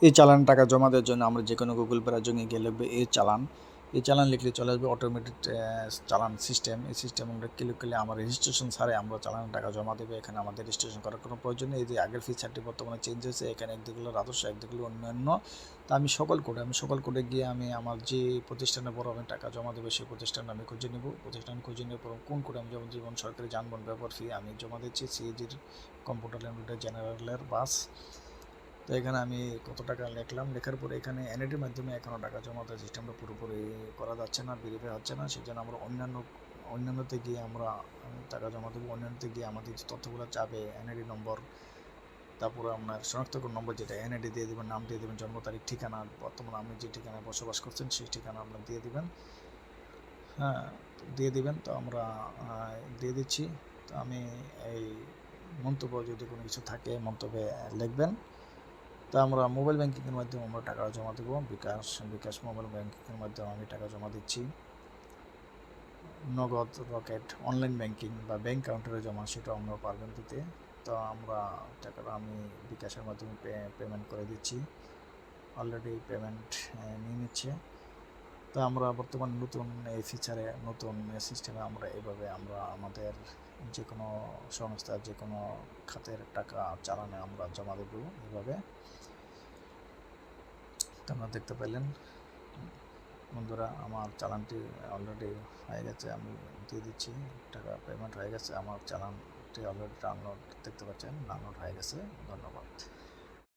এই চালান টাকা জমা দেওয়ার জন্য আমরা যে কোনো গুগল পে জন্য গিয়ে লিখবে এই চালান লিখলে চলে আসবে অটোমেটেড চালান সিস্টেম। এই সিস্টেম আমরা ক্লিক করলে আমার রেজিস্ট্রেশন ছাড়াই আমরা চালানের টাকা জমা দেবে। এখানে আমাদের রেজিস্ট্রেশন করার কোনো প্রয়োজন নেই। এই যে আগের ফিচারটি বর্তমানে চেঞ্জ হয়েছে, এখানে একদিকগুলো রাজস্ব, একদিকগুলো অন্যান্য। তা আমি সকল কোডে গিয়ে আমি আমার যে প্রতিষ্ঠানের পর আমি টাকা জমা দেবে সেই প্রতিষ্ঠান আমি খুঁজে নেব। প্রতিষ্ঠান খুঁজে নেওয়ার পর কোন কোডে আমি যেমন জীবন সরকারি যানবাহন ব্যবহার ফি আমি জমা দিচ্ছি, সিএজির কম্পিউটার লিমিটেড জেনারেলের বাস। তো এখানে আমি কত টাকা লিখলাম, লেখার পরে এখানে এনআইডির মাধ্যমে এখনও টাকা জমা দেওয়ার সিস্টেমটা পুরোপুরি করা যাচ্ছে না, ভেরিফাই হচ্ছে না। সেই জন্য আমরা অন্যান্যতে গিয়ে আমরা টাকা জমা দেবো। অন্যান্যতে গিয়ে আমাদের যে তথ্যগুলো চাবে, এনআইডি নম্বর, তারপরে আপনার শনাক্তকরণ নম্বর যেটা এনআইডি দিয়ে দেবেন, নাম দিয়ে দেবেন, জন্ম তারিখ, ঠিকানা, বর্তমানে আপনি যে ঠিকানায় বসবাস করছেন সেই ঠিকানা আপনার দিয়ে দেবেন। হ্যাঁ, দিয়ে দিবেন। তো আমরা দিয়ে দিচ্ছি। তো আমি এই মন্তব্য যদি কোনো কিছু থাকে মন্তব্যে লিখবেন। তো আমরা মোবাইল ব্যাঙ্কিংয়ের মাধ্যমে আমরা টাকা জমা দেবো। বিকাশ মোবাইল ব্যাঙ্কিংয়ের মাধ্যমে আমি টাকা জমা দিচ্ছি। নগদ, রকেট, অনলাইন ব্যাঙ্কিং বা ব্যাঙ্ক কাউন্টারে জমা সেটাও আমরা পারবেন দিতে। তো আমরা টাকাটা আমি বিকাশের মাধ্যমে পেমেন্ট করে দিচ্ছি। অলরেডি পেমেন্ট নিয়ে নিচ্ছে। তো আমরা বর্তমান নতুন এই ফিচারে, নতুন সিস্টেমে আমরা এইভাবে আমরা আমাদের যে কোনো সংস্থার যে কোনো খাতের টাকা চালানে আমরা জমা দেবো এইভাবে। তো আপনারা দেখতে পেলেন বন্ধুরা, আমার চালানটি অলরেডি হয়ে গেছে, আমি দিয়ে দিচ্ছি। টাকা পেমেন্ট হয়ে গেছে, আমার চালানটি অলরেডি ডাউনলোড দেখতে পাচ্ছেন, ডাউনলোড হয়ে গেছে। ধন্যবাদ।